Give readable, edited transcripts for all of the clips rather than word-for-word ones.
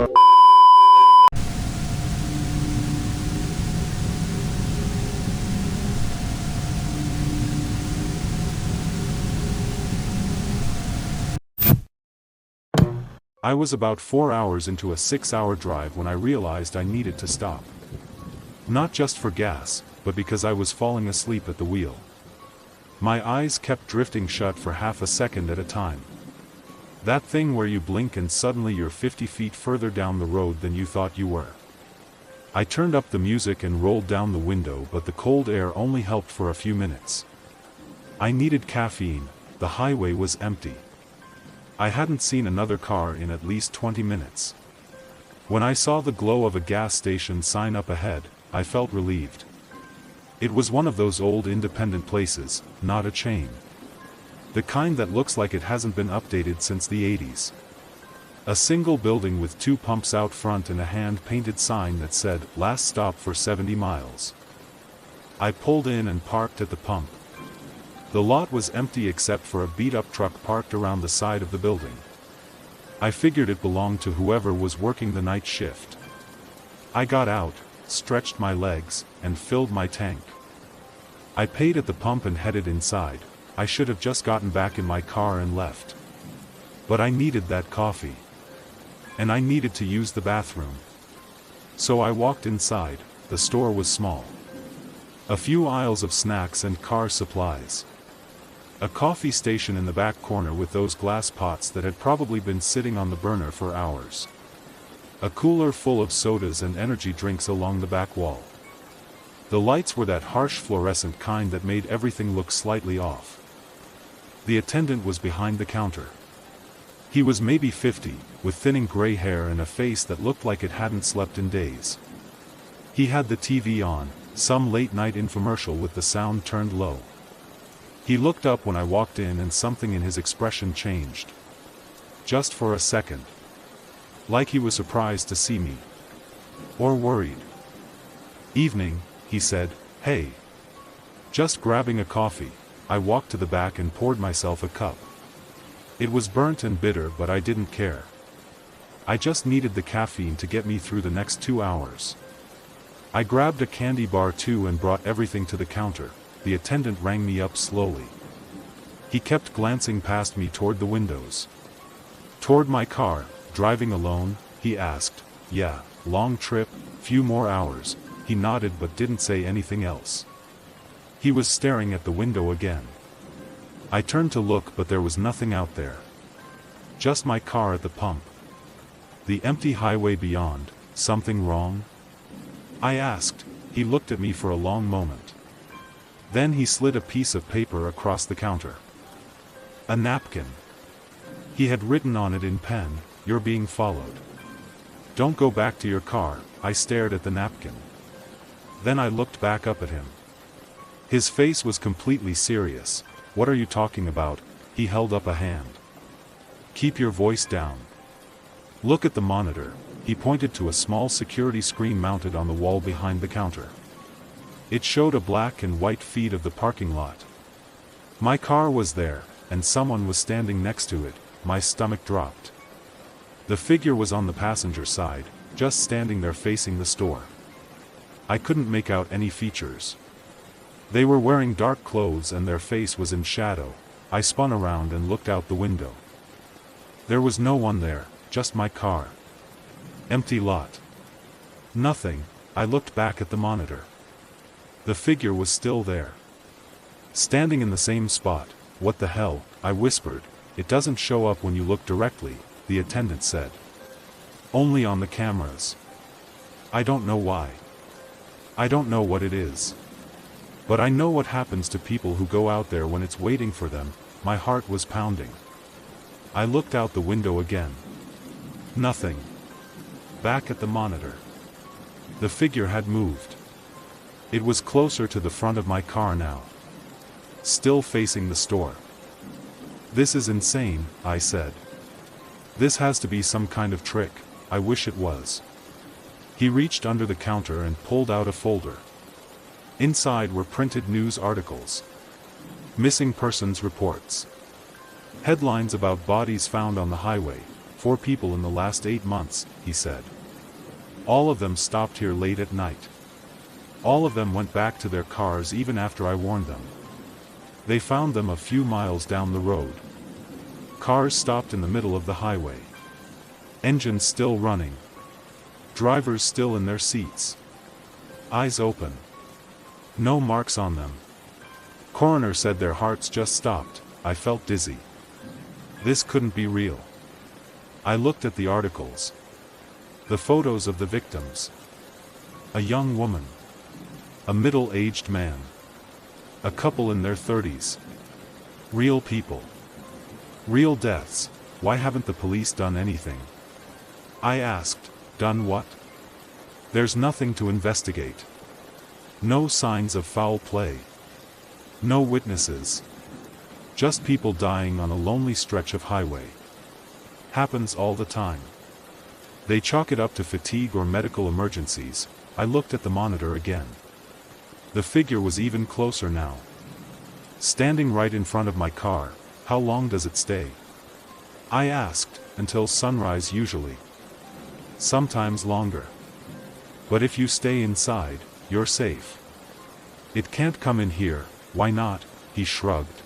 I was about 4 hours into a 6-hour drive when I realized I needed to stop. Not just for gas, but because I was falling asleep at the wheel. My eyes kept drifting shut for half a second at a time. That thing where you blink and suddenly you're 50 feet further down the road than you thought you were. I turned up the music and rolled down the window, but the cold air only helped for a few minutes. I needed caffeine. The highway was empty. I hadn't seen another car in at least 20 minutes. When I saw the glow of a gas station sign up ahead, I felt relieved. It was one of those old independent places, not a chain. The kind that looks like it hasn't been updated since the 80s. A single building with 2 pumps out front and a hand-painted sign that said, "Last stop for 70 miles." I pulled in and parked at the pump. The lot was empty except for a beat-up truck parked around the side of the building. I figured it belonged to whoever was working the night shift. I got out, stretched my legs, and filled my tank. I paid at the pump and headed inside. I should have just gotten back in my car and left. But I needed that coffee. And I needed to use the bathroom. So I walked inside. The store was small. A few aisles of snacks and car supplies. A coffee station in the back corner with those glass pots that had probably been sitting on the burner for hours. A cooler full of sodas and energy drinks along the back wall. The lights were that harsh fluorescent kind that made everything look slightly off. The attendant was behind the counter. He was maybe 50, with thinning gray hair and a face that looked like it hadn't slept in days. He had the TV on, some late-night infomercial with the sound turned low. He looked up when I walked in and something in his expression changed. Just for a second. Like he was surprised to see me. Or worried. "Evening," he said. "Hey." Just grabbing a coffee, I walked to the back and poured myself a cup. It was burnt and bitter, but I didn't care. I just needed the caffeine to get me through the next 2 hours. I grabbed a candy bar too and brought everything to the counter. The attendant rang me up slowly. He kept glancing past me toward the windows. "Toward my car, driving alone?" he asked. "Yeah, long trip, few more hours." He nodded but didn't say anything else. He was staring at the window again. I turned to look, but there was nothing out there. Just my car at the pump. The empty highway beyond. Something wrong? I asked. He looked at me for a long moment. Then he slid a piece of paper across the counter. A napkin. He had written on it in pen, "You're being followed. Don't go back to your car." I stared at the napkin. Then I looked back up at him. His face was completely serious. "What are you talking about?" He held up a hand. "Keep your voice down. Look at the monitor." He pointed to a small security screen mounted on the wall behind the counter. It showed a black and white feed of the parking lot. My car was there, and someone was standing next to it. My stomach dropped. The figure was on the passenger side, just standing there facing the store. I couldn't make out any features. They were wearing dark clothes and their face was in shadow. I spun around and looked out the window. There was no one there, just my car. Empty lot. Nothing. I looked back at the monitor. The figure was still there. Standing in the same spot. "What the hell?" I whispered. "It doesn't show up when you look directly," the attendant said. "Only on the cameras. I don't know why. I don't know what it is. But I know what happens to people who go out there when it's waiting for them." My heart was pounding. I looked out the window again. Nothing. Back at the monitor. The figure had moved. It was closer to the front of my car now. Still facing the store. "This is insane," I said. "This has to be some kind of trick. I wish it was." He reached under the counter and pulled out a folder. Inside were printed news articles. Missing persons reports. Headlines about bodies found on the highway. 4 people in the last 8 months, he said. All of them stopped here late at night. All of them went back to their cars even after I warned them. They found them a few miles down the road. Cars stopped in the middle of the highway. Engines still running. Drivers still in their seats. Eyes open. No marks on them. Coroner said their hearts just stopped. I felt dizzy. This couldn't be real. I looked at the articles. The photos of the victims. A young woman. A middle-aged man. A couple in their 30s. Real people. Real deaths. Why haven't the police done anything? I asked. Done what? There's nothing to investigate. No signs of foul play. No witnesses. Just people dying on a lonely stretch of highway. Happens all the time. They chalk it up to fatigue or medical emergencies. I looked at the monitor again. The figure was even closer now. Standing right in front of my car. How long does it stay? I asked. Until sunrise usually. Sometimes longer. But if you stay inside, you're safe. It can't come in here. Why not? He shrugged.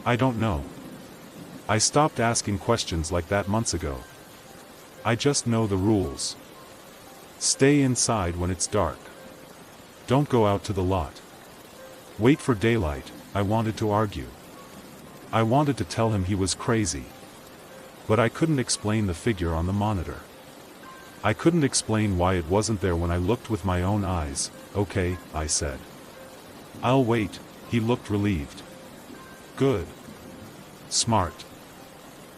I don't know. I stopped asking questions like that months ago. I just know the rules. Stay inside when it's dark. Don't go out to the lot. Wait for daylight. I wanted to argue. I wanted to tell him he was crazy. But I couldn't explain the figure on the monitor. I couldn't explain why it wasn't there when I looked with my own eyes. Okay, I said. I'll wait. He looked relieved. Good. Smart.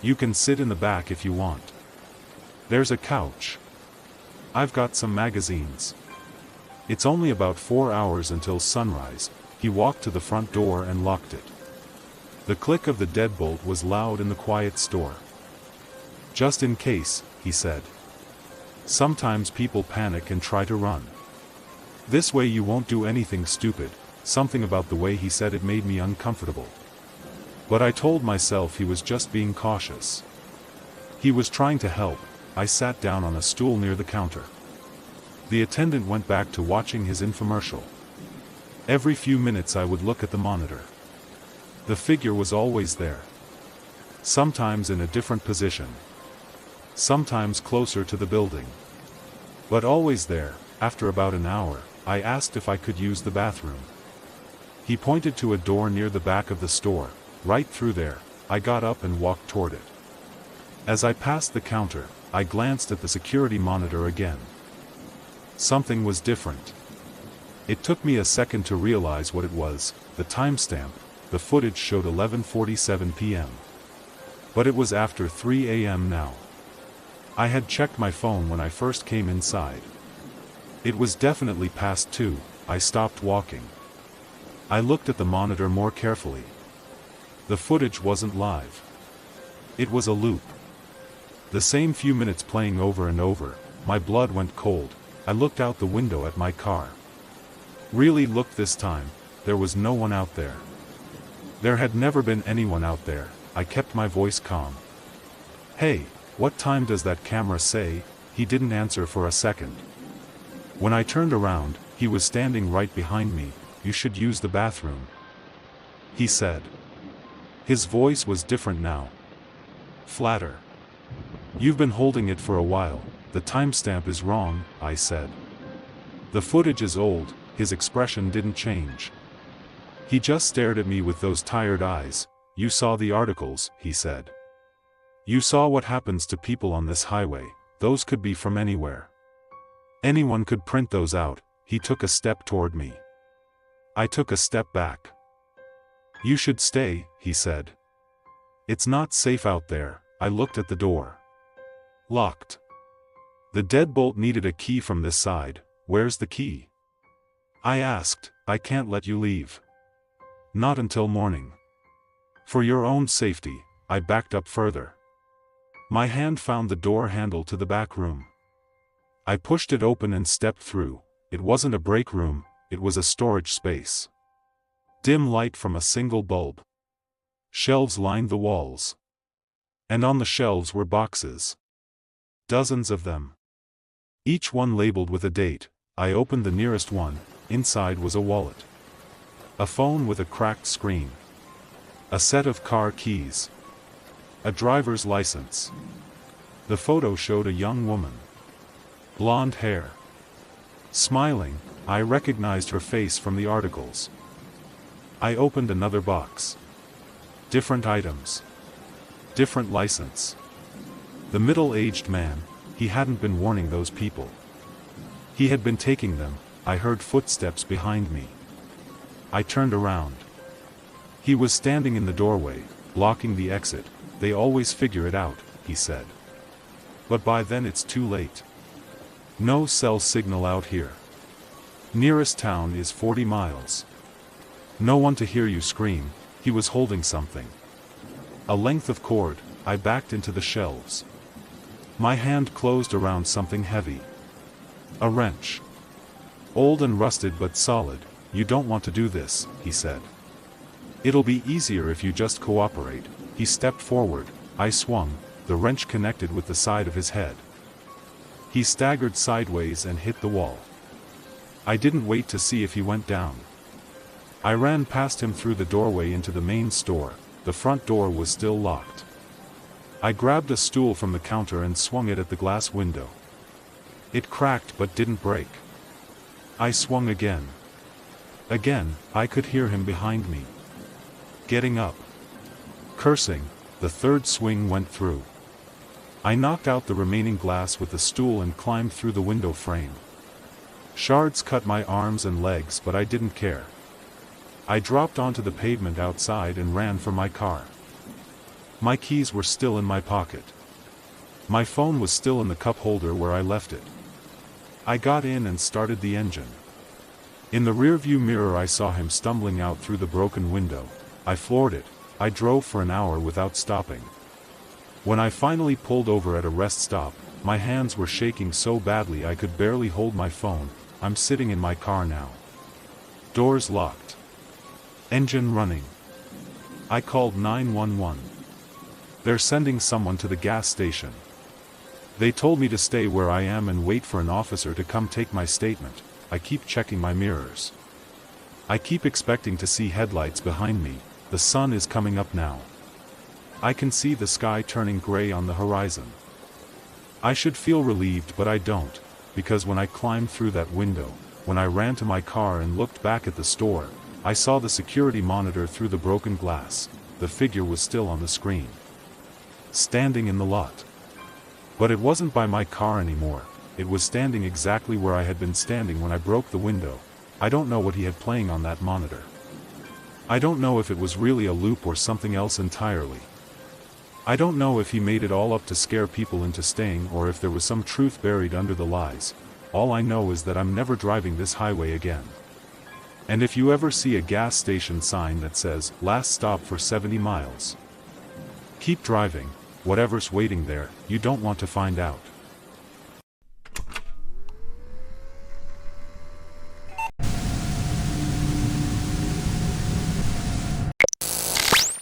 You can sit in the back if you want. There's a couch. I've got some magazines. It's only about 4 hours until sunrise. He walked to the front door and locked it. The click of the deadbolt was loud in the quiet store. Just in case, he said. Sometimes people panic and try to run. This way you won't do anything stupid. Something about the way he said it made me uncomfortable. But I told myself he was just being cautious. He was trying to help. I sat down on a stool near the counter. The attendant went back to watching his infomercial. Every few minutes I would look at the monitor. The figure was always there. Sometimes in a different position. Sometimes closer to the building. But always there. After about an hour, I asked if I could use the bathroom. He pointed to a door near the back of the store. Right through there. I got up and walked toward it. As I passed the counter, I glanced at the security monitor again. Something was different. It took me a second to realize what it was. The timestamp. The footage showed 11:47 p.m. But it was after 3 a.m. now. I had checked my phone when I first came inside. It was definitely past 2. I stopped walking. I looked at the monitor more carefully. The footage wasn't live. It was a loop. The same few minutes playing over and over. My blood went cold. I looked out the window at my car. Really looked this time. There was no one out there. There had never been anyone out there. I kept my voice calm. Hey, what time does that camera say? He didn't answer for a second. When I turned around, he was standing right behind me. You should use the bathroom, he said. His voice was different now. Flatter. You've been holding it for a while. The timestamp is wrong, I said. The footage is old. His expression didn't change. He just stared at me with those tired eyes. You saw the articles, he said. You saw what happens to people on this highway. Those could be from anywhere. Anyone could print those out. He took a step toward me. I took a step back. You should stay, he said. It's not safe out there. I looked at the door. Locked. The deadbolt needed a key from this side. Where's the key? I asked. I can't let you leave. Not until morning. For your own safety, I backed up further. My hand found the door handle to the back room. I pushed it open and stepped through. It wasn't a break room, it was a storage space. Dim light from a single bulb. Shelves lined the walls. And on the shelves were boxes. Dozens of them. Each one labeled with a date. I opened the nearest one. Inside was a wallet. A phone with a cracked screen. A set of car keys. A driver's license. The photo showed a young woman. Blonde hair. Smiling, I recognized her face from the articles. I opened another box. Different items. Different license. The middle-aged man, he hadn't been warning those people. He had been taking them. I heard footsteps behind me. I turned around. He was standing in the doorway, blocking the exit. They always figure it out, he said. But by then it's too late. No cell signal out here. Nearest town is 40 miles. No one to hear you scream. He was holding something. A length of cord. I backed into the shelves. My hand closed around something heavy. A wrench. Old and rusted but solid. You don't want to do this, he said. It'll be easier if you just cooperate. He stepped forward. I swung. The wrench connected with the side of his head. He staggered sideways and hit the wall. I didn't wait to see if he went down. I ran past him through the doorway into the main store. The front door was still locked. I grabbed a stool from the counter and swung it at the glass window. It cracked but didn't break. I swung again. Again, I could hear him behind me. Getting up. Cursing, the third swing went through. I knocked out the remaining glass with the stool and climbed through the window frame. Shards cut my arms and legs, but I didn't care. I dropped onto the pavement outside and ran for my car. My keys were still in my pocket. My phone was still in the cup holder where I left it. I got in and started the engine. In the rearview mirror I saw him stumbling out through the broken window. I floored it. I drove for an hour without stopping. When I finally pulled over at a rest stop, my hands were shaking so badly I could barely hold my phone. I'm sitting in my car now. Doors locked. Engine running. I called 911. They're sending someone to the gas station. They told me to stay where I am and wait for an officer to come take my statement. I keep checking my mirrors. I keep expecting to see headlights behind me. The sun is coming up now. I can see the sky turning gray on the horizon. I should feel relieved, but I don't, because when I climbed through that window, when I ran to my car and looked back at the store, I saw the security monitor through the broken glass. The figure was still on the screen. Standing in the lot. But it wasn't by my car anymore. It was standing exactly where I had been standing when I broke the window. I don't know what he had playing on that monitor. I don't know if it was really a loop or something else entirely. I don't know if he made it all up to scare people into staying or if there was some truth buried under the lies. All I know is that I'm never driving this highway again. And if you ever see a gas station sign that says, "Last stop for 70 miles," keep driving. Whatever's waiting there, you don't want to find out.